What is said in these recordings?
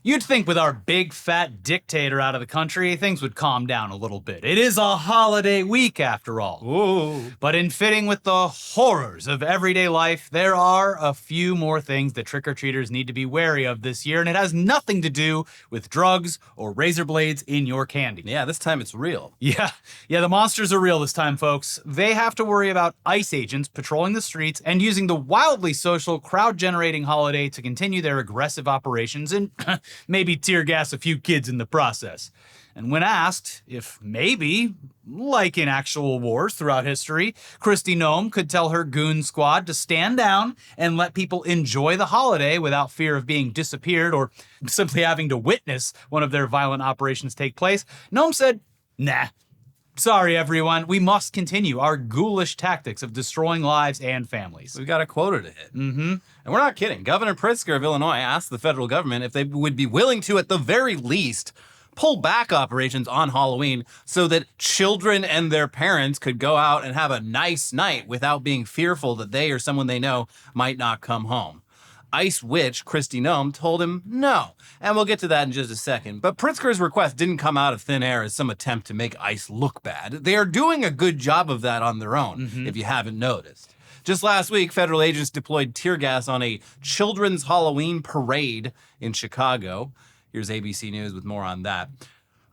You'd think with our big fat dictator out of the country, things would calm down a little bit. It is a holiday week after all. Ooh. But in fitting with the horrors of everyday life, there are a few more things that trick-or-treaters need to be wary of this year, and it has nothing to do with drugs or razor blades in your candy. Yeah, this time it's real. Yeah, the monsters are real this time, folks. They have to worry about ICE agents patrolling the streets and using the wildly social, crowd-generating holiday to continue their aggressive operations and maybe tear gas a few kids in the process. And when asked if maybe, like in actual wars throughout history, Kristi Noem could tell her goon squad to stand down and let people enjoy the holiday without fear of being disappeared or simply having to witness one of their violent operations take place, Noem said, nah. Sorry, everyone. We must continue our ghoulish tactics of destroying lives and families. We've got a quota to hit. Mm-hmm. And we're not kidding. Governor Pritzker of Illinois asked the federal government if they would be willing to, at the very least, pull back operations on Halloween so that children and their parents could go out and have a nice night without being fearful that they or someone they know might not come home. ICE witch Kristi Noem told him no, and we'll get to that in just a second. But Pritzker's request didn't come out of thin air as some attempt to make ICE look bad. They are doing a good job of that on their own, if you haven't noticed. Just last week, federal agents deployed tear gas on a children's Halloween parade in Chicago. Here's ABC News with more on that.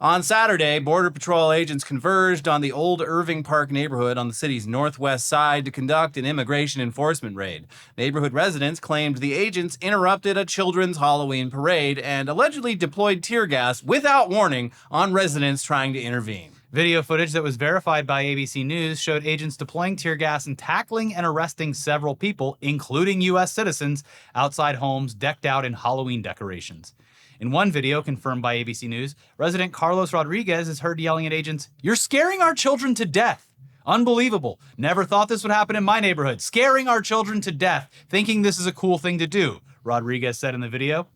On Saturday, Border Patrol agents converged on the old Irving Park neighborhood on the city's northwest side to conduct an immigration enforcement raid. Neighborhood residents claimed the agents interrupted a children's Halloween parade and allegedly deployed tear gas without warning on residents trying to intervene. Video footage that was verified by ABC News showed agents deploying tear gas and tackling and arresting several people, including U.S. citizens, outside homes decked out in Halloween decorations. In one video confirmed by ABC News, resident Carlos Rodriguez is heard yelling at agents, "You're scaring our children to death." Unbelievable. Never thought this would happen in my neighborhood. Scaring our children to death, thinking this is a cool thing to do, Rodriguez said in the video.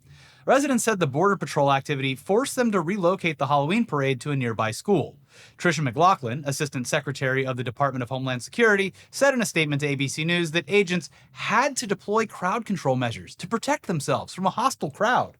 Residents said the Border Patrol activity forced them to relocate the Halloween parade to a nearby school. Tricia McLaughlin, Assistant Secretary of the Department of Homeland Security, said in a statement to ABC News that agents had to deploy crowd control measures to protect themselves from a hostile crowd.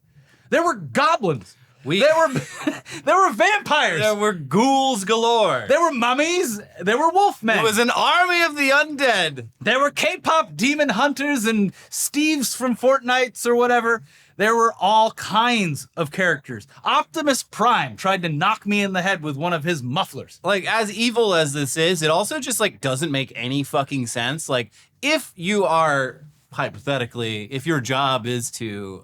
There were goblins. There were vampires. There were ghouls galore. There were mummies. There were wolfmen. It was an army of the undead. There were K-pop demon hunters and Steves from Fortnite or whatever. There were all kinds of characters. Optimus Prime tried to knock me in the head with one of his mufflers. Like, as evil as this is, it also just, like, doesn't make any fucking sense. Like, if you are, hypothetically, if your job is to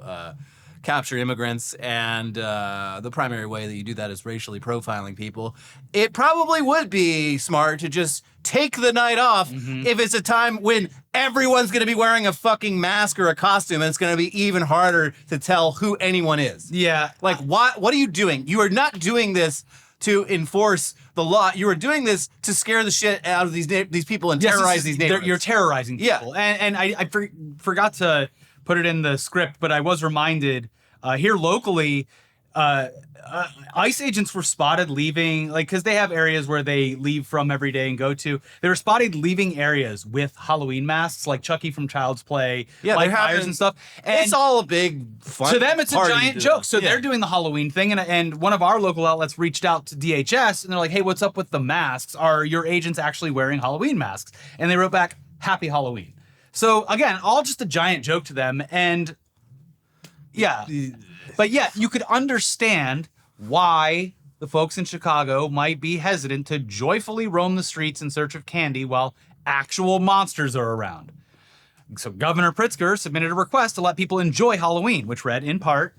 capture immigrants and the primary way that you do that is racially profiling people, it probably would be smart to just take the night off if it's a time when everyone's going to be wearing a fucking mask or a costume and it's going to be even harder to tell who anyone is. Yeah. Like, what are you doing? You are not doing this to enforce the law. You are doing this to scare the shit out of these people and terrorize these neighborhoods. You're terrorizing people. Yeah. And I forgot to put it in the script, but I was reminded here locally, ICE agents were spotted leaving, like, because they have areas where they leave from every day and go to. They were spotted leaving areas with Halloween masks, like Chucky from Child's Play, like fires and stuff. And it's all a big fun. To them, it's a giant joke. So yeah. they're doing the Halloween thing, and one of our local outlets reached out to DHS, and they're like, "Hey, what's up with the masks? Are your agents actually wearing Halloween masks?" And they wrote back, "Happy Halloween." So again, all just a giant joke to them, and yeah. But yeah, you could understand why the folks in Chicago might be hesitant to joyfully roam the streets in search of candy while actual monsters are around. So Governor Pritzker submitted a request to let people enjoy Halloween, which read in part,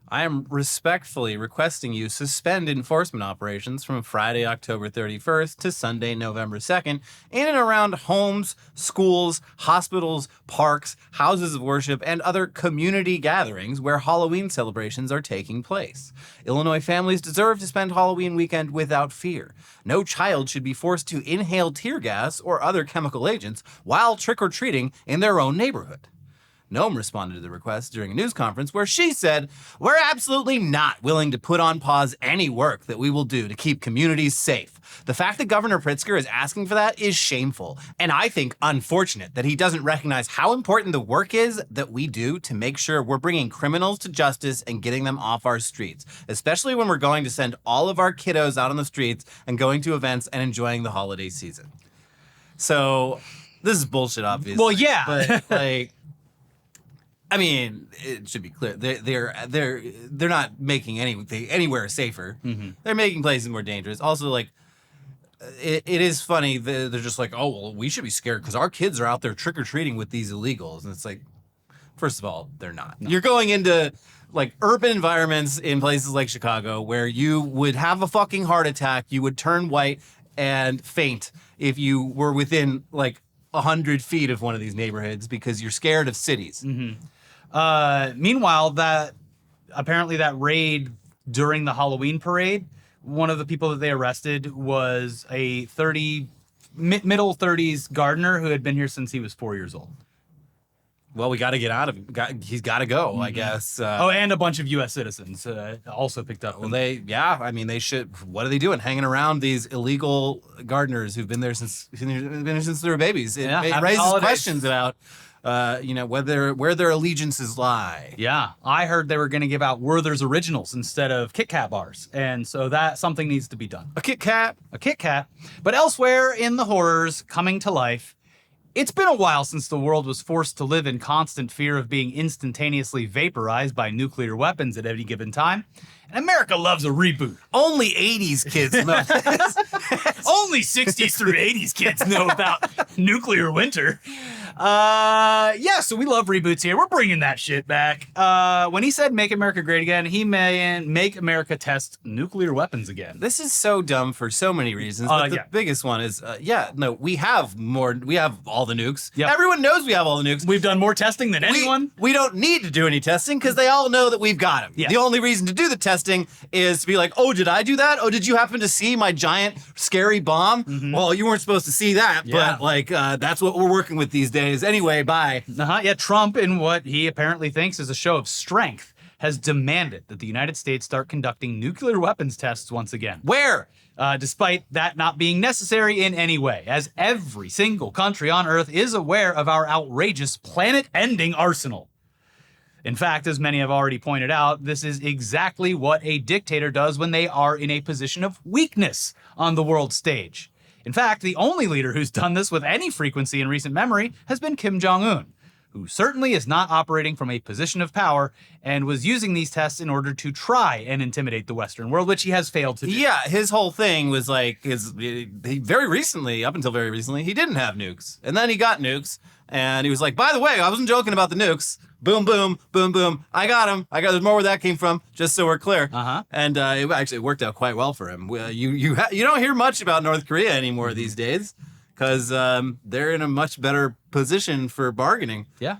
I am respectfully requesting you suspend enforcement operations from Friday, October 31st to Sunday, November 2nd, in and around homes, schools, hospitals, parks, houses of worship, and other community gatherings where Halloween celebrations are taking place. Illinois families deserve to spend Halloween weekend without fear. No child should be forced to inhale tear gas or other chemical agents while trick-or-treating in their own neighborhood. Noem responded to the request during a news conference where she said, "We're absolutely not willing to put on pause any work that we will do to keep communities safe. The fact that Governor Pritzker is asking for that is shameful, and I think unfortunate that he doesn't recognize how important the work is that we do to make sure we're bringing criminals to justice and getting them off our streets, especially when we're going to send all of our kiddos out on the streets and going to events and enjoying the holiday season." So this is bullshit, obviously. Well, yeah. But like, I mean, it should be clear they're not making anything anywhere safer. Mm-hmm. They're making places more dangerous. Also, like, it is funny that they're just like, oh well, we should be scared because our kids are out there trick or treating with these illegals, and it's like, first of all, they're not. No. You're going into like urban environments in places like Chicago where you would have a fucking heart attack, you would turn white and faint if you were within like 100 feet of one of these neighborhoods because you're scared of cities. Mm-hmm. Meanwhile, that raid during the Halloween parade, one of the people that they arrested was a middle 30s gardener who had been here since he was 4 years old. Well, we got to get out of him. He's got to go, I guess. And a bunch of U.S. citizens also picked up. Well, they should. What are they doing? Hanging around these illegal gardeners who've been there since they were babies. It raises questions about, where their allegiances lie. Yeah, I heard they were going to give out Werther's Originals instead of Kit Kat bars, and so that something needs to be done. A Kit Kat. But elsewhere in the horrors coming to life, it's been a while since the world was forced to live in constant fear of being instantaneously vaporized by nuclear weapons at any given time. And America loves a reboot. Only 80s kids know this. Only 60s through 80s kids know about nuclear winter. So we love reboots here. We're bringing that shit back. When he said make America great again, he meant make America test nuclear weapons again. This is so dumb for so many reasons. But the biggest one is, we have all the nukes. Yep. Everyone knows we have all the nukes. We've done more testing than anyone. We don't need to do any testing because they all know that we've got them. Yeah. The only reason to do the testing is to be like, oh, did I do that? Oh, did you happen to see my giant scary bomb? Mm-hmm. Well, you weren't supposed to see that, but that's what we're working with these days. Anyway, bye. Yeah, Trump, in what he apparently thinks is a show of strength, has demanded that the United States start conducting nuclear weapons tests once again. Where? Despite that not being necessary in any way, as every single country on Earth is aware of our outrageous planet-ending arsenal. In fact, as many have already pointed out, this is exactly what a dictator does when they are in a position of weakness on the world stage. In fact, the only leader who's done this with any frequency in recent memory has been Kim Jong-un, who certainly is not operating from a position of power and was using these tests in order to try and intimidate the Western world, which he has failed to do. Yeah, his whole thing was like, up until very recently, he didn't have nukes. And then he got nukes, and he was like, by the way, I wasn't joking about the nukes. Boom, boom, boom, boom. I got him. There's more where that came from, just so we're clear. Uh-huh. And it actually worked out quite well for him. You don't hear much about North Korea anymore these days because they're in a much better position for bargaining. Yeah.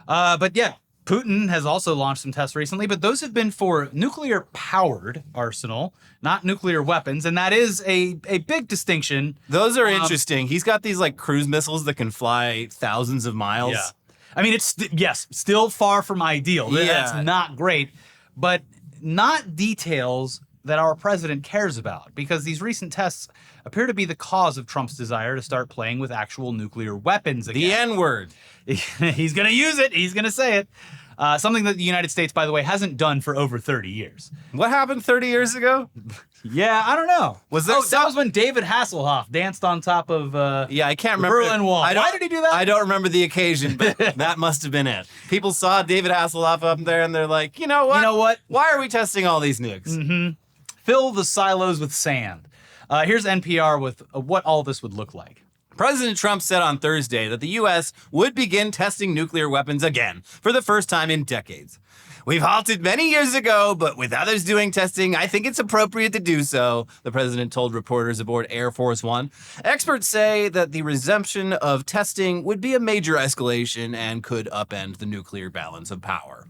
Putin has also launched some tests recently, but those have been for nuclear-powered arsenal, not nuclear weapons, and that is a big distinction. Those are interesting. He's got these like cruise missiles that can fly thousands of miles. Yeah. I mean, it's still far from ideal. Yeah. That's not great, but not details that our president cares about, because these recent tests appear to be the cause of Trump's desire to start playing with actual nuclear weapons again. The N-word. He's going to use it. He's going to say it. Something that the United States, by the way, hasn't done for over 30 years. What happened 30 years ago? Yeah, I don't know. That was when David Hasselhoff danced on top of I can't remember the Berlin Wall. Why did he do that? I don't remember the occasion, but that must have been it. People saw David Hasselhoff up there, and they're like, you know what? Why are we testing all these nukes? Mm-hmm. Fill the silos with sand. Here's NPR with what all this would look like. President Trump said on Thursday that the U.S. would begin testing nuclear weapons again for the first time in decades. We've halted many years ago, but with others doing testing, I think it's appropriate to do so, the president told reporters aboard Air Force One. Experts say that the resumption of testing would be a major escalation and could upend the nuclear balance of power.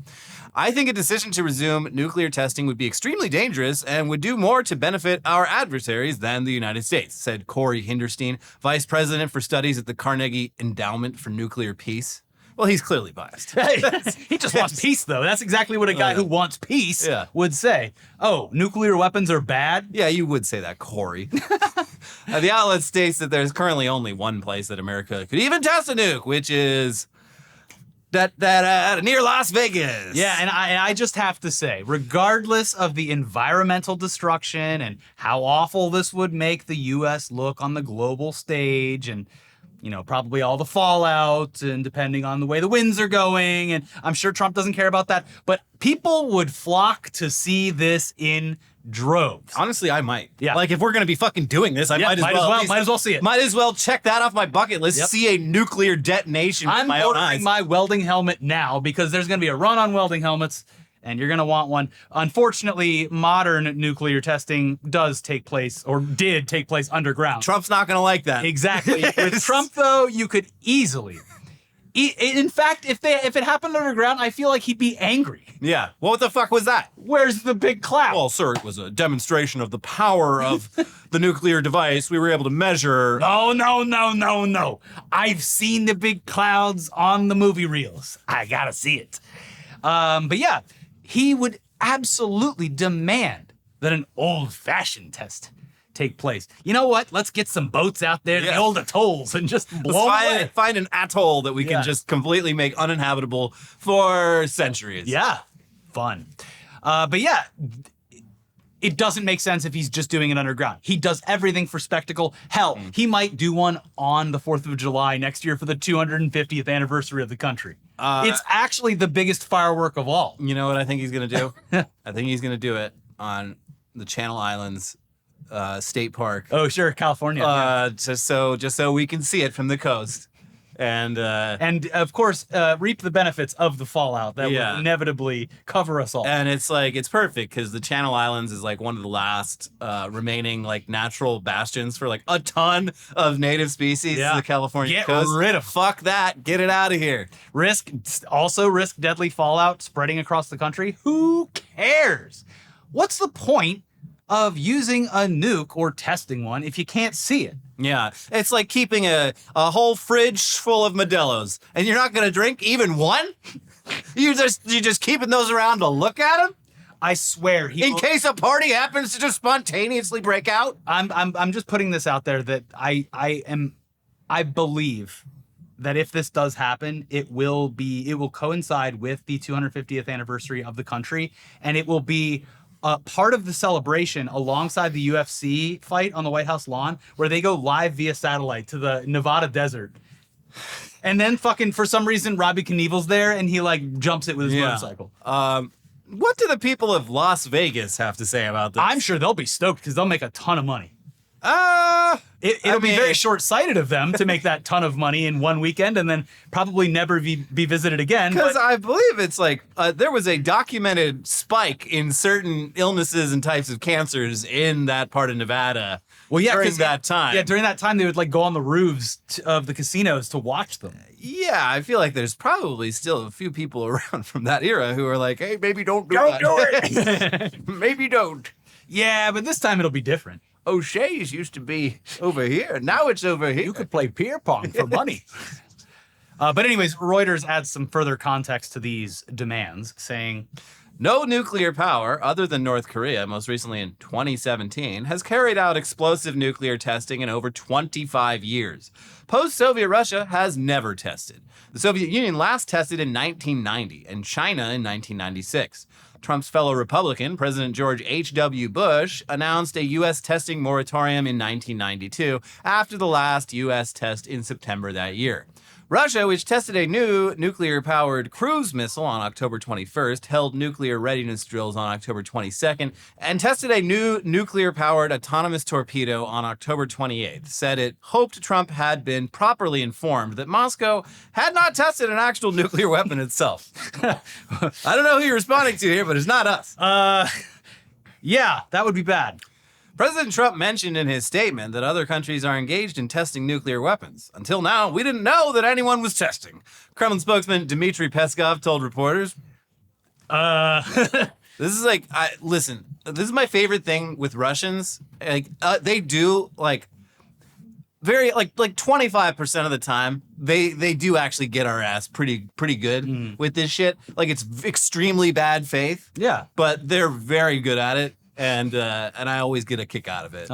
I think a decision to resume nuclear testing would be extremely dangerous and would do more to benefit our adversaries than the United States, said Corey Hinderstein, vice president for studies at the Carnegie Endowment for Nuclear Peace. Well, he's clearly biased. He just wants peace, though. That's exactly what a guy who wants peace would say. Oh, nuclear weapons are bad? Yeah, you would say that, Corey. The outlet states that there's currently only one place that America could even test a nuke, which is near Las Vegas. Yeah, and I just have to say, regardless of the environmental destruction and how awful this would make the U.S. look on the global stage and probably all the fallout and depending on the way the winds are going. And I'm sure Trump doesn't care about that. But people would flock to see this in droves. Honestly, I might. Yeah. Like, if we're going to be fucking doing this, I might as well see it. Might as well check that off my bucket list. Yep. See a nuclear detonation with my own eyes. I'm ordering my welding helmet now because there's going to be a run on welding helmets. And you're going to want one. Unfortunately, modern nuclear testing does take place or did take place underground. Trump's not going to like that. Exactly. With Trump, though, you could easily. In fact, if it happened underground, I feel like he'd be angry. Yeah. What the fuck was that? Where's the big cloud? Well, sir, it was a demonstration of the power of the nuclear device. We were able to measure. No. I've seen the big clouds on the movie reels. I gotta see it. But yeah. He would absolutely demand that an old-fashioned test take place. You know what? Let's get some boats out there, the old atolls, and just blow away. Find an atoll that we can just completely make uninhabitable for centuries. Yeah. Fun. But yeah, it doesn't make sense if he's just doing it underground. He does everything for spectacle. Hell, he might do one on the 4th of July next year for the 250th anniversary of the country. It's actually the biggest firework of all. You know what I think he's going to do? I think he's going to do it on the Channel Islands State Park. Oh, sure, California. Just so we can see it from the coast. And of course, reap the benefits of the fallout that will inevitably cover us all. And it's perfect because the Channel Islands is like one of the last remaining like natural bastions for like a ton of native species to the California coast. Get rid of fuck that. Get it out of here. Risk deadly fallout spreading across the country. Who cares? What's the point of using a nuke or testing one if you can't see it? Yeah, it's like keeping a whole fridge full of Modelo's, and you're not gonna drink even one. You're just keeping those around to look at them. I swear, in case a party happens to just spontaneously break out. I'm just putting this out there that I believe that if this does happen, it will coincide with the 250th anniversary of the country, and it will be part of the celebration alongside the UFC fight on the White House lawn where they go live via satellite to the Nevada desert. And then fucking for some reason Robbie Knievel's there and he like jumps it with his motorcycle. What do the people of Las Vegas have to say about this? I'm sure they'll be stoked because they'll make a ton of money. It'll be very short-sighted of them to make that ton of money in one weekend and then probably never be visited again. Because I believe it's like there was a documented spike in certain illnesses and types of cancers in that part of Nevada. Well, yeah, during that time. Yeah, during that time they would like go on the roofs of the casinos to watch them. Yeah, I feel like there's probably still a few people around from that era who are like, hey, maybe don't do it. Maybe don't. Yeah, but this time it'll be different. O'Shea's used to be over here. Now it's over here. You could play beer pong for money. But anyways, Reuters adds some further context to these demands, saying, no nuclear power, other than North Korea, most recently in 2017, has carried out explosive nuclear testing in over 25 years. Post-Soviet Russia has never tested. The Soviet Union last tested in 1990 and China in 1996. Trump's fellow Republican, President George H.W. Bush, announced a U.S. testing moratorium in 1992 after the last U.S. test in September that year. Russia, which tested a new nuclear-powered cruise missile on October 21st, held nuclear readiness drills on October 22nd, and tested a new nuclear-powered autonomous torpedo on October 28th, said it hoped Trump had been properly informed that Moscow had not tested an actual nuclear weapon itself. I don't know who you're responding to here, but it's not us. Yeah, that would be bad. President Trump mentioned in his statement that other countries are engaged in testing nuclear weapons. Until now, we didn't know that anyone was testing. Kremlin spokesman Dmitry Peskov told reporters. This is like, listen, this is my favorite thing with Russians. Like, they do, like, very like 25% of the time they do actually get our ass pretty good with this shit. Like it's extremely bad faith. Yeah. But they're very good at it, and I always get a kick out of it.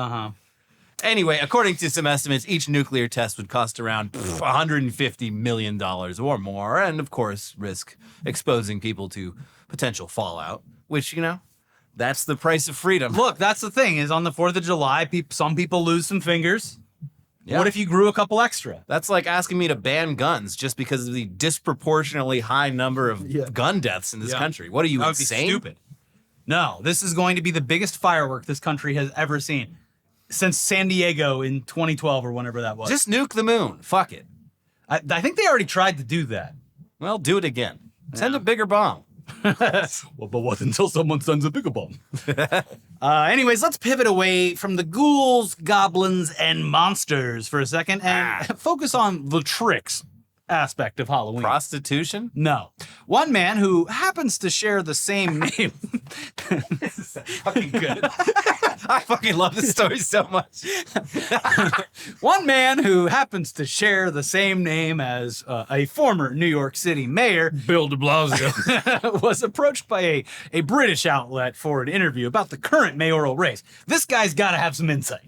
Anyway, according to some estimates, each nuclear test would cost around $150 million or more, and of course risk exposing people to potential fallout, which, you know, that's the price of freedom. Look, that's the thing, is on the 4th of July, some people lose some fingers. Yeah. What if you grew a couple extra? That's like asking me to ban guns just because of the disproportionately high number of gun deaths in this country. What are you, That would insane? be stupid. No, this is going to be the biggest firework this country has ever seen since San Diego in 2012 or whenever that was. Just nuke the moon. Fuck it. I think they already tried to do that. Well, do it again. Send a bigger bomb. Well, but what until someone sends a bigger bomb? Anyways, let's pivot away from the ghouls, goblins, and monsters for a second and focus on the tricks aspect of Halloween. Prostitution? No. One man who happens to share the same name. This is fucking good. I fucking love this story so much. One man who happens to share the same name as a former New York City mayor, Bill DeBlasio, was approached by a British outlet for an interview about the current mayoral race. This guy's got to have some insight.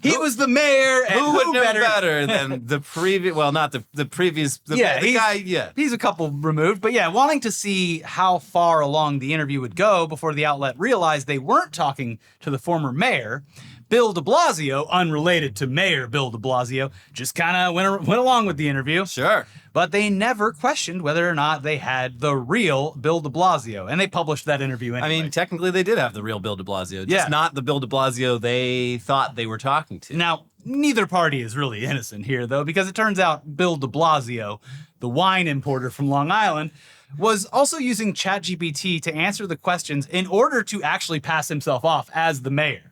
He was the mayor, and who would know better than the previous? Well, not the previous. The guy. Yeah, he's a couple removed, but yeah, wanting to see how far along the interview would go before the outlet realized they weren't talking to the former mayor. Bill DeBlasio, unrelated to Mayor Bill DeBlasio, just kind of went along with the interview. Sure. But they never questioned whether or not they had the real Bill DeBlasio, and they published that interview anyway. I mean, technically they did have the real Bill DeBlasio, just not the Bill DeBlasio they thought they were talking to. Now, neither party is really innocent here, though, because it turns out Bill DeBlasio, the wine importer from Long Island, was also using ChatGPT to answer the questions in order to actually pass himself off as the mayor.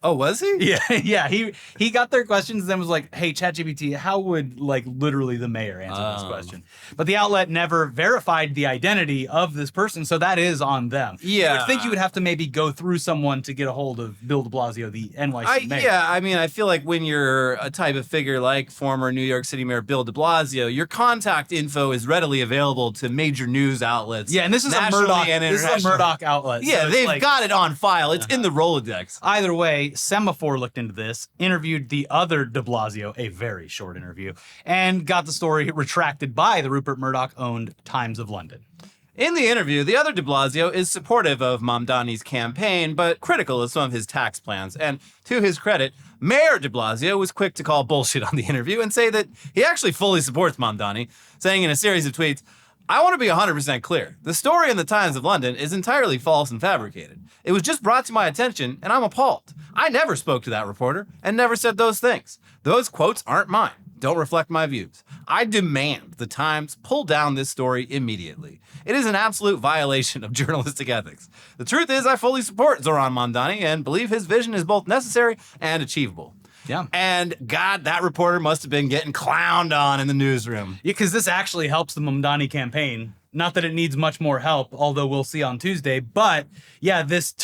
Oh, was he? Yeah. He got their questions and then was like, hey, ChatGPT, how would like literally the mayor answer this question? But the outlet never verified the identity of this person, so that is on them. Yeah. I would think you would have to maybe go through someone to get a hold of Bill DeBlasio, the NYC mayor. Yeah, I mean, I feel like when you're a type of figure like former New York City Mayor Bill DeBlasio, your contact info is readily available to major news outlets. Yeah, and this is a Murdoch outlet. Yeah, so they've got it on file. It's in the Rolodex. Either way, Semaphore looked into this, interviewed the other de Blasio, a very short interview, and got the story retracted by the Rupert Murdoch-owned Times of London. In the interview, the other de Blasio is supportive of Mamdani's campaign, but critical of some of his tax plans. And to his credit, Mayor de Blasio was quick to call bullshit on the interview and say that he actually fully supports Mamdani, saying in a series of tweets, I want to be 100% clear. The story in the Times of London is entirely false and fabricated. It was just brought to my attention, and I'm appalled. I never spoke to that reporter and never said those things. Those quotes aren't mine. Don't reflect my views. I demand the Times pull down this story immediately. It is an absolute violation of journalistic ethics. The truth is I fully support Zoran Mamdani and believe his vision is both necessary and achievable. Yeah. And God, that reporter must have been getting clowned on in the newsroom. Yeah, because this actually helps the Mamdani campaign. Not that it needs much more help, although we'll see on Tuesday. But yeah, this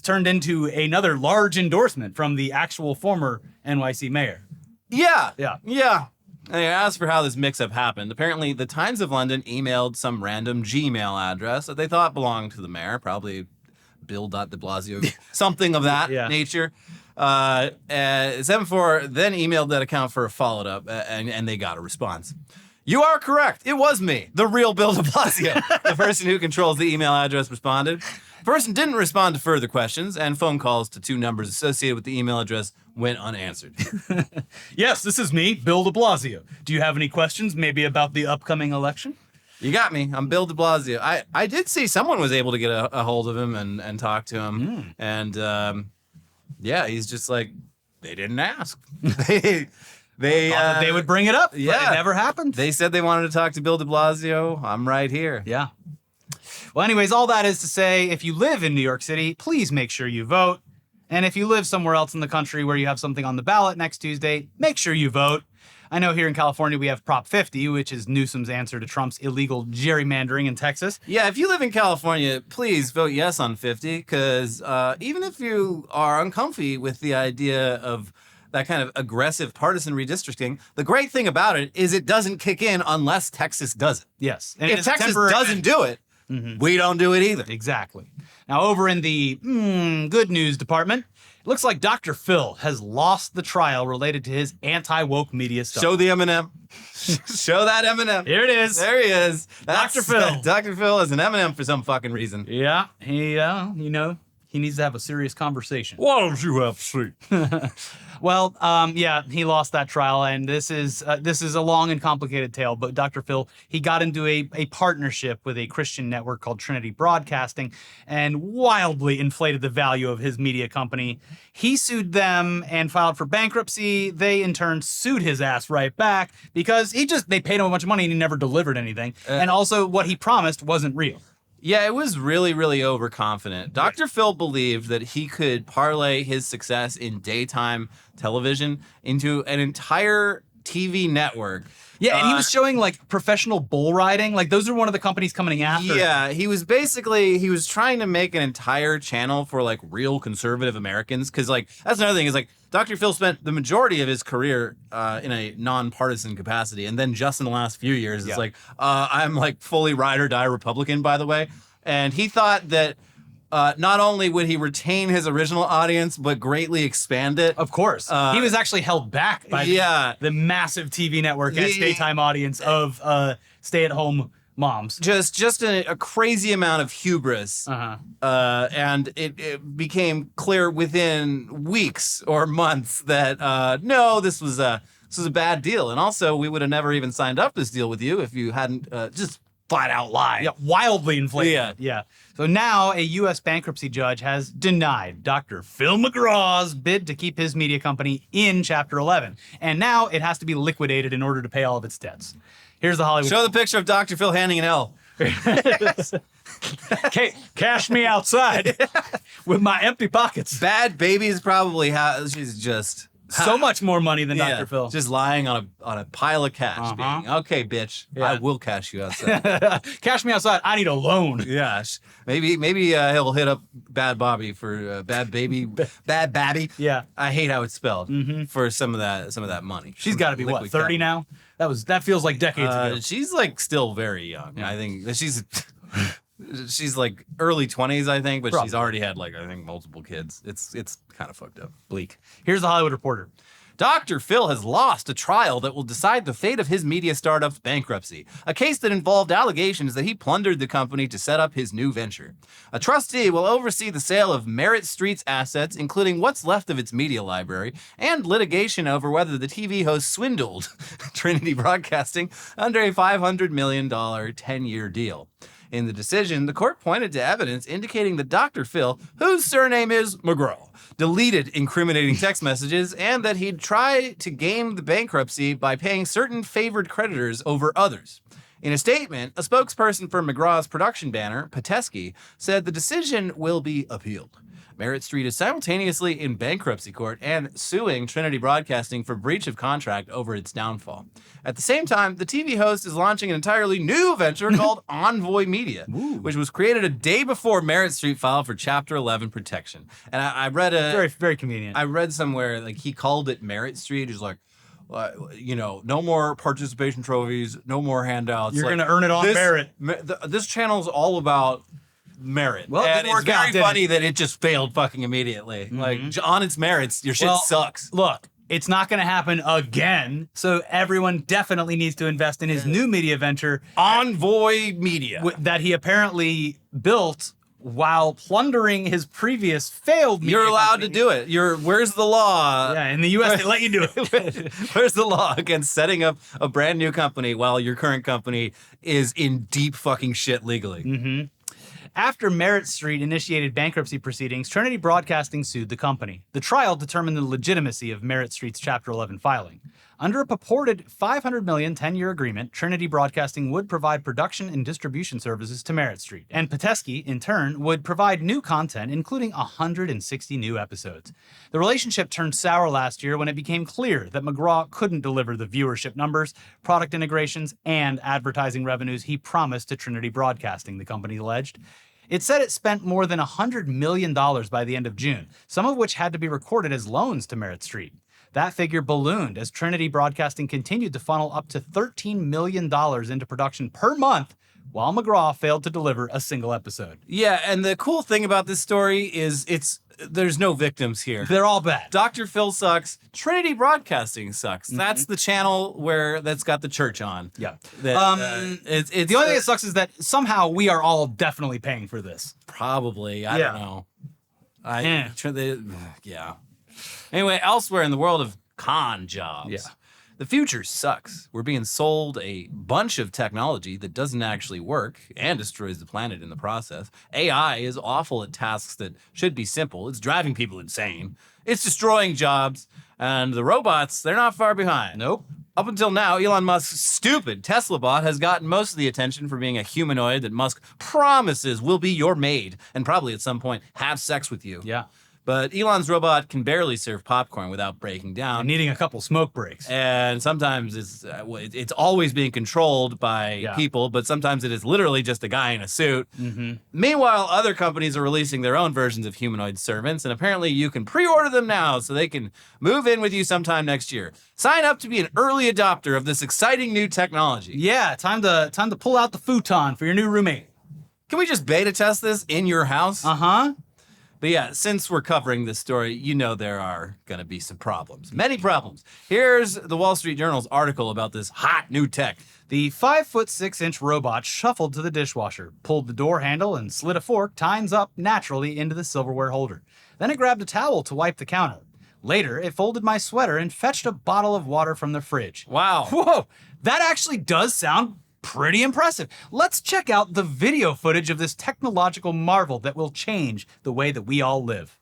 turned into another large endorsement from the actual former NYC mayor. Yeah. Yeah. Yeah. As for how this mix-up happened, apparently the Times of London emailed some random Gmail address that they thought belonged to the mayor, probably Bill.DeBlasio, something of that nature. Semaphore then emailed that account for a follow-up, and they got a response. You are correct. It was me, the real Bill de Blasio. The person who controls the email address responded. The person didn't respond to further questions, and phone calls to 2 numbers associated with the email address went unanswered. Yes, this is me, Bill de Blasio. Do you have any questions, maybe about the upcoming election? You got me. I'm Bill de Blasio. I did see someone was able to get a hold of him and talk to him. And yeah, he's just like, they didn't ask. They would bring it up. Yeah. But it never happened. They said they wanted to talk to Bill de Blasio. I'm right here. Yeah. Well, anyways, all that is to say, if you live in New York City, please make sure you vote. And if you live somewhere else in the country where you have something on the ballot next Tuesday, make sure you vote. I know here in California we have Prop 50, which is Newsom's answer to Trump's illegal gerrymandering in Texas. Yeah, if you live in California, please vote yes on 50, because even if you are uncomfy with the idea of that kind of aggressive partisan redistricting. The great thing about it is it doesn't kick in unless Texas does it. Yes. And If Texas doesn't do it, we don't do it either. Exactly. Now, over in the good news department, it looks like Dr. Phil has lost the trial related to his anti-woke media stuff. Show the M&M. Show that M&M. Here it is. There he is. Dr. Phil. Dr. Phil is an M&M for some fucking reason. Yeah, he, he needs to have a serious conversation. Why don't you have a seat? Well, yeah, he lost that trial, and this is a long and complicated tale. But Dr. Phil, he got into a partnership with a Christian network called Trinity Broadcasting, and wildly inflated the value of his media company. He sued them and filed for bankruptcy. They in turn sued his ass right back because they paid him a bunch of money and he never delivered anything, and also what he promised wasn't real. Yeah, it was really, really overconfident. Dr. Phil believed that he could parlay his success in daytime television into an entire TV network. Yeah, and he was showing like professional bull riding. Like those are one of the companies coming after. Yeah, he was trying to make an entire channel for like real conservative Americans. Cause like, that's another thing is like Dr. Phil spent the majority of his career in a nonpartisan capacity. And then just in the last few years, it's like, I'm like fully ride or die Republican, by the way. And he thought that not only would he retain his original audience, but greatly expand it. Of course. He was actually held back by the massive TV network and daytime audience of stay-at-home moms. Just a crazy amount of hubris. And it became clear within weeks or months that, no, this was a bad deal. And also, we would have never even signed up this deal with you if you hadn't just flat out lied. Yeah, wildly inflated. Yeah. So now a U.S. bankruptcy judge has denied Dr. Phil McGraw's bid to keep his media company in Chapter 11. And now it has to be liquidated in order to pay all of its debts. Here's the Hollywood. Show the picture of Dr. Phil handing an L. Cash me outside with my empty pockets. Bad Baby's probably she's just so much more money than Dr. Phil. Just lying on a pile of cash. Being, okay, bitch, I will cash you outside. Cash me outside. I need a loan. Yeah, maybe he'll hit up Bad Bobby for Bad Babby. Yeah, I hate how it's spelled for some of that money. She's got to be what, 30 now? That feels like decades ago. She's like still very young. Yeah. I think she's like early 20s, I think, but she's already had like I think multiple kids. It's kind of fucked up. Bleak. Here's the Hollywood Reporter. Dr. Phil has lost a trial that will decide the fate of his media startup's bankruptcy, a case that involved allegations that he plundered the company to set up his new venture. A trustee will oversee the sale of Merritt Street's assets, including what's left of its media library, and litigation over whether the TV host swindled Trinity Broadcasting under a $500 million 10-year deal. In the decision, the court pointed to evidence indicating that Dr. Phil, whose surname is McGraw, deleted incriminating text messages and that he'd try to game the bankruptcy by paying certain favored creditors over others. In a statement, a spokesperson for McGraw's production banner, Patesky, said the decision will be appealed. Merritt Street is simultaneously in bankruptcy court and suing Trinity Broadcasting for breach of contract over its downfall. At the same time, the TV host is launching an entirely new venture called Envoy Media, which was created a day before Merritt Street filed for Chapter 11 protection. And I read very, very convenient. I read somewhere like he called it Merritt Street. He's like, no more participation trophies, no more handouts. You're going to earn it on merit. This channel's all about merit. Well, and it's very funny that it just failed fucking immediately. Like, on its merits, your shit sucks. Look, it's not going to happen again, so everyone definitely needs to invest in his new media venture, Envoy Media, that he apparently built while plundering his previous failed media You're allowed company. to do it. Where's the law? Yeah, in the U.S. they let you do it. Where's the law against setting up a brand new company while your current company is in deep fucking shit legally? After Merritt Street initiated bankruptcy proceedings, Trinity Broadcasting sued the company. The trial determined the legitimacy of Merritt Street's Chapter 11 filing. Under a purported $500 million 10-year agreement, Trinity Broadcasting would provide production and distribution services to Merritt Street, and Patesky, in turn, would provide new content, including 160 new episodes. The relationship turned sour last year when it became clear that McGraw couldn't deliver the viewership numbers, product integrations, and advertising revenues he promised to Trinity Broadcasting, the company alleged. It said it spent more than $100 million by the end of June, some of which had to be recorded as loans to Merritt Street. That figure ballooned as Trinity Broadcasting continued to funnel up to $13 million into production per month, while McGraw failed to deliver a single episode. Yeah, and the cool thing about this story is there's no victims here. They're all bad. Dr. Phil sucks. Trinity Broadcasting sucks. That's the channel that's got the church on. Yeah. The only thing that sucks is that somehow we are all definitely paying for this. Probably. I don't know. Yeah. Anyway, elsewhere in the world of con jobs, the future sucks. We're being sold a bunch of technology that doesn't actually work and destroys the planet in the process. AI is awful at tasks that should be simple. It's driving people insane. It's destroying jobs. And the robots, they're not far behind. Nope. Up until now, Elon Musk's stupid Tesla bot has gotten most of the attention for being a humanoid that Musk promises will be your maid and probably at some point have sex with you. Yeah. But Elon's robot can barely serve popcorn without breaking down. And needing a couple smoke breaks. And sometimes it's always being controlled by people, but sometimes it is literally just a guy in a suit. Mm-hmm. Meanwhile, other companies are releasing their own versions of humanoid servants, and apparently you can pre-order them now so they can move in with you sometime next year. Sign up to be an early adopter of this exciting new technology. Yeah, time to pull out the futon for your new roommate. Can we just beta test this in your house? Uh-huh. But yeah, since we're covering this story, you know there are going to be some problems. Many problems. Here's the Wall Street Journal's article about this hot new tech. The 5'6" robot shuffled to the dishwasher, pulled the door handle, and slid a fork tines up naturally into the silverware holder. Then it grabbed a towel to wipe the counter. Later, it folded my sweater and fetched a bottle of water from the fridge. Wow. Whoa, that actually does sound pretty impressive. Let's check out the video footage of this technological marvel that will change the way that we all live.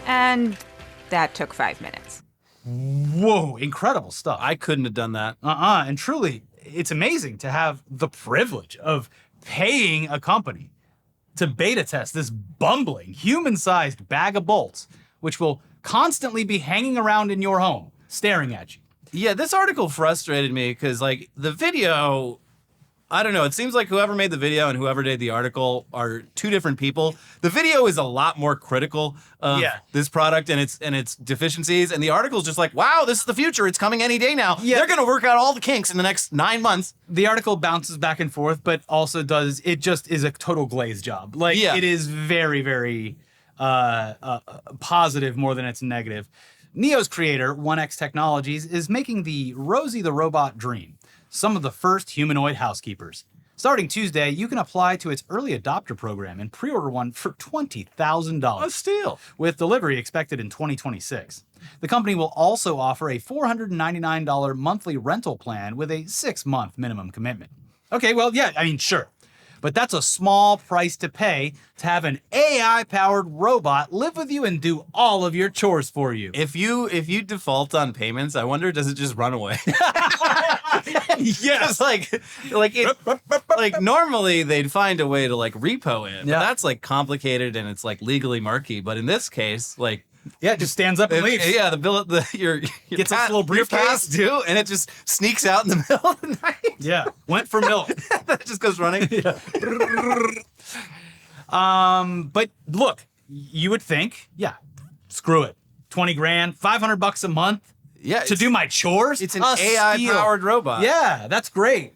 And that took 5 minutes. Whoa, incredible stuff. I couldn't have done that. And truly, it's amazing to have the privilege of paying a company to beta test this bumbling, human-sized bag of bolts, which will constantly be hanging around in your home, staring at you. Yeah, this article frustrated me because, like, the video, I don't know, it seems like whoever made the video and whoever did the article are two different people. The video is a lot more critical of this product and its deficiencies, and the article is just like, wow, this is the future. It's coming any day now. Yeah. They're going to work out all the kinks in the next 9 months. The article bounces back and forth, but also it just is a total glaze job. Like, it is very, very positive more than it's negative. Neo's creator, 1X Technologies, is making the Rosie the Robot dream some of the first humanoid housekeepers. Starting Tuesday, you can apply to its early adopter program and pre-order one for $20,000. A steal. With delivery expected in 2026. The company will also offer a $499 monthly rental plan with a 6-month minimum commitment. Okay, well, yeah, I mean, sure. But that's a small price to pay to have an AI-powered robot live with you and do all of your chores for you. If you default on payments, I wonder, does it just run away? Yes. like normally they'd find a way to like repo it. But that's like complicated and it's like legally murky. But in this case, like, yeah, it just stands up and leaves. Yeah, your gets a little briefcase. Your past due, and it just sneaks out in the middle of the night. Yeah, went for milk. That just goes running. Yeah. But look, you would think, screw it, 20 grand, $500 a month. Yeah, to do my chores. It's an AI-powered robot. Yeah, that's great.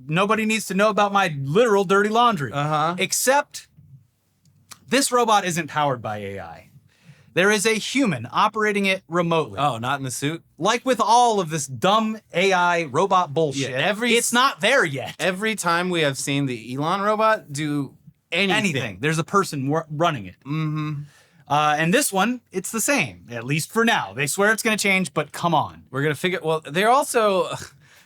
Nobody needs to know about my literal dirty laundry. Except this robot isn't powered by AI. There is a human operating it remotely. Oh, not in the suit? Like with all of this dumb AI robot bullshit, it's not there yet. Every time we have seen the Elon robot do anything. There's a person running it. Mm-hmm. And this one, it's the same, at least for now. They swear it's going to change, but come on. We're going to figure... Well, they're also...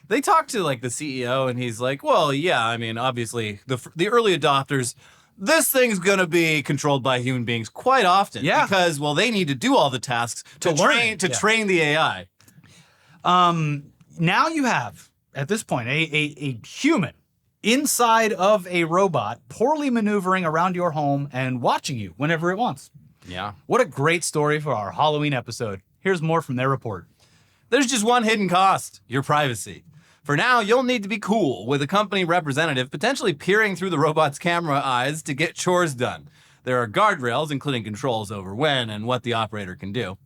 They talked to, like, the CEO, and he's like, well, yeah, I mean, obviously, the early adopters... This thing's going to be controlled by human beings quite often. Yeah. Because, well, they need to do all the tasks to train the AI. Now you have, at this point, a human inside of a robot, poorly maneuvering around your home and watching you whenever it wants. Yeah. What a great story for our Halloween episode. Here's more from their report. There's just one hidden cost, your privacy. For now, you'll need to be cool with a company representative potentially peering through the robot's camera eyes to get chores done. There are guardrails, including controls over when and what the operator can do.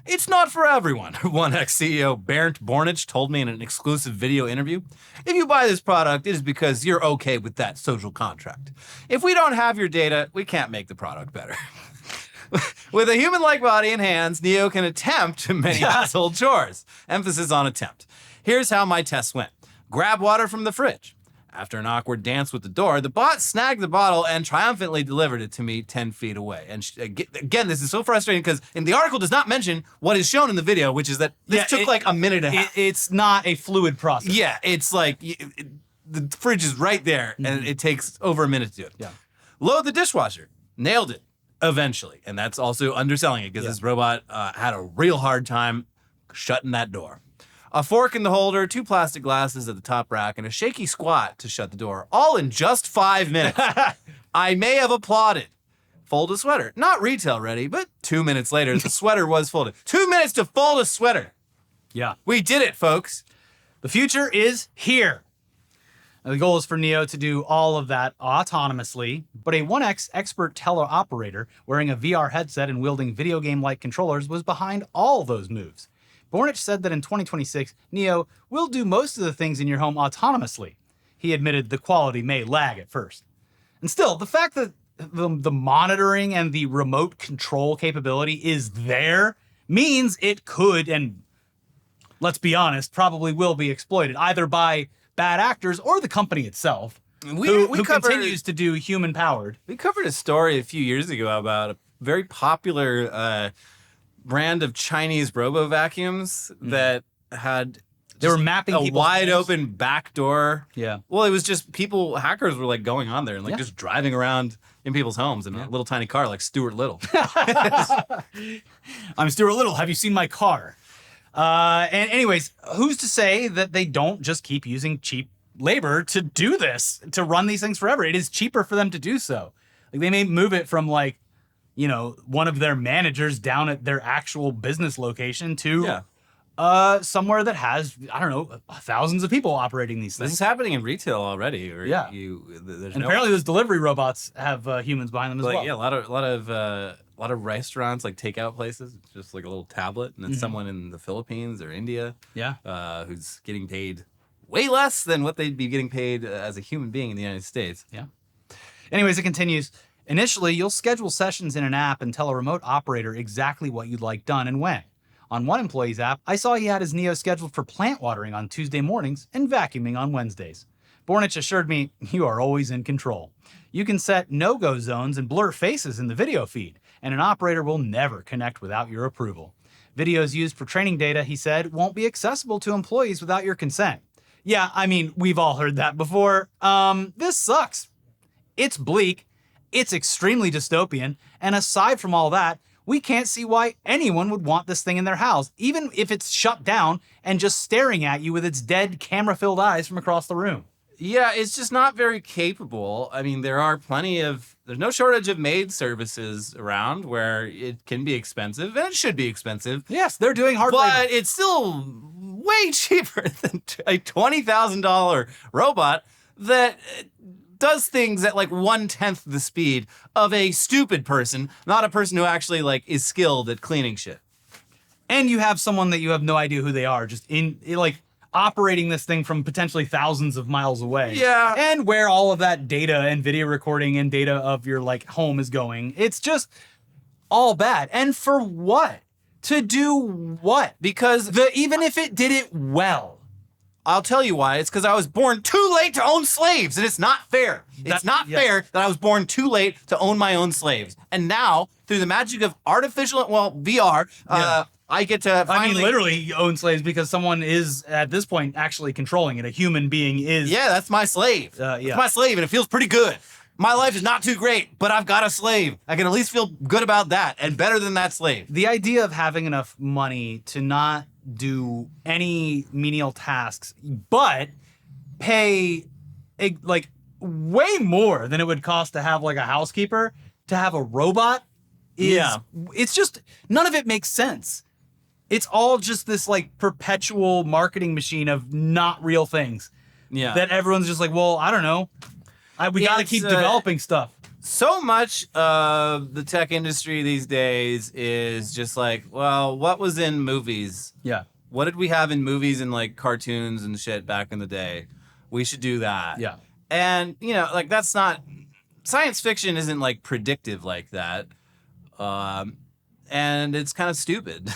It's not for everyone, one ex-CEO Bernd Bornich told me in an exclusive video interview. If you buy this product, it is because you're okay with that social contract. If we don't have your data, we can't make the product better. With a human-like body and hands, Neo can attempt many household chores. Emphasis on attempt. Here's how my tests went. Grab water from the fridge. After an awkward dance with the door, the bot snagged the bottle and triumphantly delivered it to me 10 feet away. And again, this is so frustrating because the article does not mention what is shown in the video, which is that this took like a minute and a half. It's not a fluid process. Yeah, it's like the fridge is right there and it takes over a minute to do it. Yeah. Load the dishwasher. Nailed it. Eventually. And that's also underselling it because this robot had a real hard time shutting that door. A fork in the holder, 2 plastic glasses at the top rack, and a shaky squat to shut the door, all in just 5 minutes. I may have applauded. Fold a sweater. Not retail ready, but 2 minutes later, the sweater was folded. 2 minutes to fold a sweater. Yeah. We did it, folks. The future is here. Now, the goal is for Neo to do all of that autonomously, but a 1X expert teleoperator wearing a VR headset and wielding video game-like controllers was behind all those moves. Bornich said that in 2026, Neo will do most of the things in your home autonomously. He admitted the quality may lag at first. And still, the fact that the monitoring and the remote control capability is there means it could, and let's be honest, probably will be exploited either by bad actors or the company itself, who continues to do human-powered. We covered a story a few years ago about a very popular brand of Chinese robo-vacuums that had They were mapping a people's wide homes. open back door. Yeah. Well, it was just hackers were like going on there and like Yeah. just driving around in people's homes in a little tiny car like Stuart Little. I'm Stuart Little. Have you seen my car? And anyways, who's to say that they don't just keep using cheap labor to do this, to run these things forever? It is cheaper for them to do so. Like they may move it from like, one of their managers down at their actual business location to somewhere that has, I don't know, thousands of people operating these This things. is happening in retail already. Or Yeah. there's And apparently those delivery robots have humans behind them as well. Yeah, a lot of restaurants, like takeout places. It's just like a little tablet, and it's someone in the Philippines or India, who's getting paid way less than what they'd be getting paid as a human being in the United States. Yeah. Anyways, it continues. Initially, you'll schedule sessions in an app and tell a remote operator exactly what you'd like done and when. On one employee's app, I saw he had his Neo scheduled for plant watering on Tuesday mornings and vacuuming on Wednesdays. Bornich assured me, you are always in control. You can set no-go zones and blur faces in the video feed, and an operator will never connect without your approval. Videos used for training data, he said, won't be accessible to employees without your consent. Yeah, I mean, we've all heard that before. This sucks. It's bleak. It's extremely dystopian. And aside from all that, we can't see why anyone would want this thing in their house, even if it's shut down and just staring at you with its dead camera-filled eyes from across the room. Yeah, it's just not very capable. I mean, there's no shortage of maid services around where it can be expensive, and it should be expensive. Yes, they're doing hard labor. But it's still way cheaper than a $20,000 robot that does things at like 1/10 the speed of a stupid person, not a person who actually like is skilled at cleaning shit. And you have someone that you have no idea who they are, just operating this thing from potentially thousands of miles away. Yeah. And where all of that data and video recording and data of your like home is going. It's just all bad. And for what? To do what? Because Even if it did it well. I'll tell you why. It's because I was born too late to own slaves, and it's not fair. It's not fair that I was born too late to own my own slaves. And now, through the magic of VR, I get to finally... I mean, literally own slaves because someone is, at this point, actually controlling it. A human being is... Yeah, that's my slave. It's my slave, and it feels pretty good. My life is not too great, but I've got a slave. I can at least feel good about that, and better than that slave. The idea of having enough money to not do any menial tasks, but pay like way more than it would cost to have like a housekeeper. To have a robot it's just none of it makes sense. It's all just this like perpetual marketing machine of not real things. Yeah. That everyone's just like, well, I don't know. We got to keep developing stuff. So much of the tech industry these days is just like, well, what was in movies? Yeah. What did we have in movies and like cartoons and shit back in the day? We should do that. Yeah. And, you know, like that's not, science fiction isn't like predictive like that. And it's kind of stupid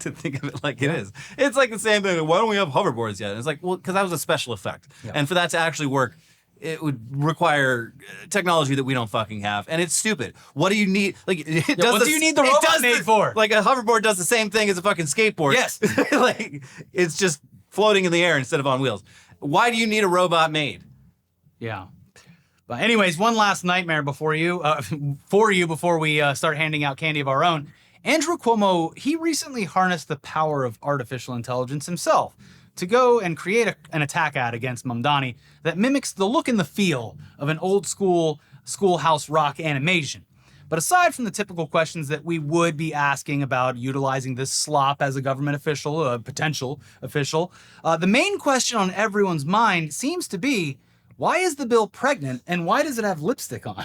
to think of it like it is. It's like the same thing. Why don't we have hoverboards yet? And it's like, well, because that was a special effect. Yeah. And for that to actually work, it would require technology that we don't fucking have. And it's stupid. What do you need? Like, what do you need the robot made for? Like, a hoverboard does the same thing as a fucking skateboard. Yes. Like, it's just floating in the air instead of on wheels. Why do you need a robot made? Yeah. But anyways, one last nightmare before you, before we start handing out candy of our own. Andrew Cuomo, he recently harnessed the power of artificial intelligence himself to go and create an attack ad against Mamdani that mimics the look and the feel of an old school schoolhouse rock animation. But aside from the typical questions that we would be asking about utilizing this slop as a government official, a potential official, the main question on everyone's mind seems to be, why is the bill pregnant and why does it have lipstick on?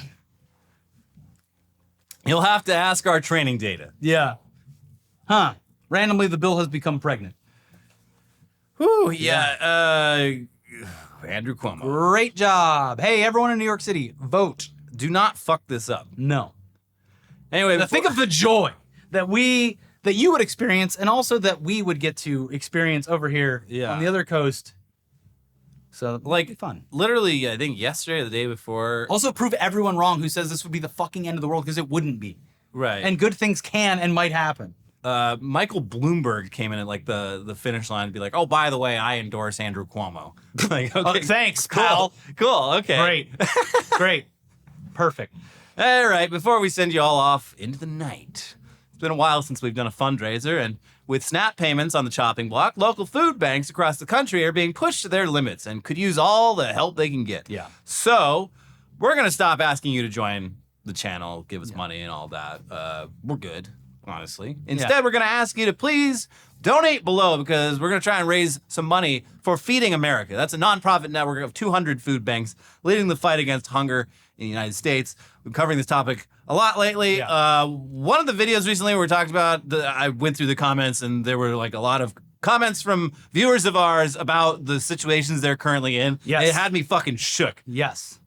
You'll have to ask our training data. Yeah. Huh. Randomly, the bill has become pregnant. Whew, yeah. Andrew Cuomo. Great job. Hey, everyone in New York City, vote. Do not fuck this up. No. Anyway, think of the joy that you would experience and also that we would get to experience over here on the other coast. So, like, it'd be fun. Literally, I think yesterday or the day before. Also, prove everyone wrong who says this would be the fucking end of the world, because it wouldn't be. Right. And good things can and might happen. Michael Bloomberg came in at like the finish line and be like, oh, by the way, I endorse Andrew Cuomo. Like, okay, thanks, pal. Cool. Okay. Great. Great. Perfect. All right. Before we send you all off into the night, it's been a while since we've done a fundraiser, and with SNAP payments on the chopping block, local food banks across the country are being pushed to their limits and could use all the help they can get. Yeah. So we're going to stop asking you to join the channel, give us money and all that. We're good, honestly. Instead, we're going to ask you to please donate below, because we're going to try and raise some money for Feeding America. That's a nonprofit network of 200 food banks leading the fight against hunger in the United States. We're covering this topic a lot lately. Yeah. One of the videos recently we were talking about, I went through the comments and there were like a lot of comments from viewers of ours about the situations they're currently in. Yes. It had me fucking shook. Yes.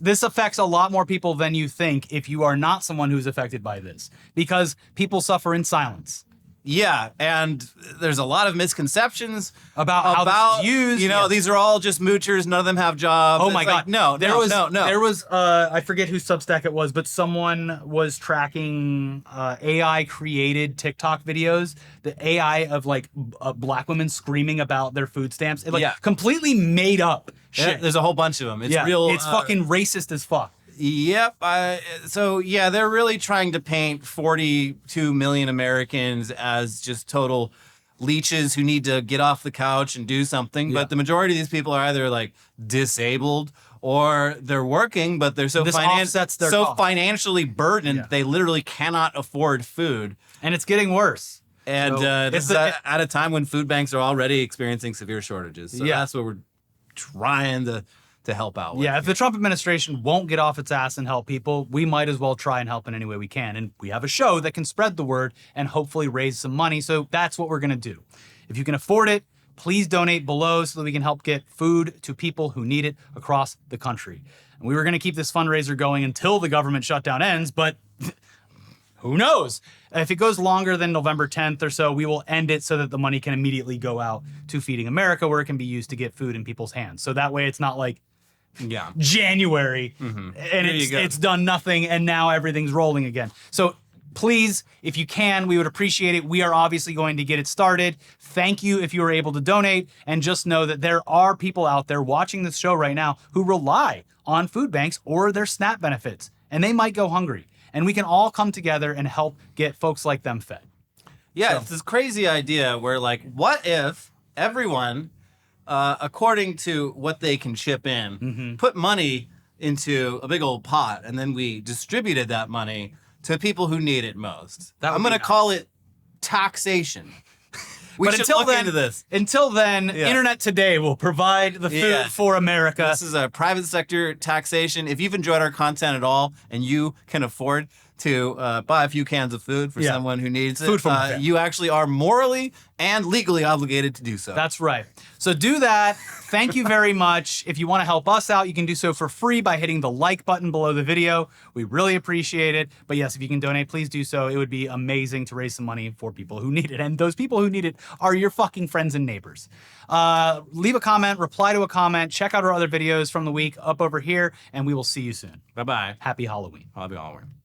This affects a lot more people than you think if you are not someone who's affected by this, because people suffer in silence. Yeah, and there's a lot of misconceptions about how this is used. You know, these are all just moochers. None of them have jobs. Oh my God! No. There was I forget whose Substack it was, but someone was tracking AI created TikTok videos. The AI of like black women screaming about their food stamps. Completely made up shit. Yeah, there's a whole bunch of them. It's real. It's fucking racist as fuck. Yep. They're really trying to paint 42 million Americans as just total leeches who need to get off the couch and do something. But the majority of these people are either like disabled or they're working, but they're so financially burdened they literally cannot afford food. And it's getting worse. And this is at a time when food banks are already experiencing severe shortages. So that's what we're trying to help out with. Yeah, if the Trump administration won't get off its ass and help people, we might as well try and help in any way we can. And we have a show that can spread the word and hopefully raise some money. So that's what we're going to do. If you can afford it, please donate below so that we can help get food to people who need it across the country. And we were going to keep this fundraiser going until the government shutdown ends, but who knows? If it goes longer than November 10th or so, we will end it so that the money can immediately go out to Feeding America, where it can be used to get food in people's hands. So that way it's not like January and it's done nothing and now everything's rolling again. So please, if you can, we would appreciate it. We are obviously going to get it started. Thank you if you were able to donate, and just know that there are people out there watching this show right now who rely on food banks or their SNAP benefits, and they might go hungry, and we can all come together and help get folks like them fed. Yeah, it's this crazy idea where, like, what if everyone according to what they can chip in, put money into a big old pot, and then we distributed that money to people who need it most. That would I'm be going to nice. call it taxation. We But should until look then, into this. Yeah. Internet Today will provide the food Yeah. for America. This is a private sector taxation. If you've enjoyed our content at all and you can afford to buy a few cans of food for Yeah. someone who needs it, Food from the you actually are morally and legally obligated to do so. That's right. So do that. Thank you very much. If you want to help us out, you can do so for free by hitting the like button below the video. We really appreciate it. But yes, if you can donate, please do so. It would be amazing to raise some money for people who need it. And those people who need it are your fucking friends and neighbors. Leave a comment, reply to a comment, check out our other videos from the week up over here, and we will see you soon. Bye-bye. Happy Halloween. Happy Halloween.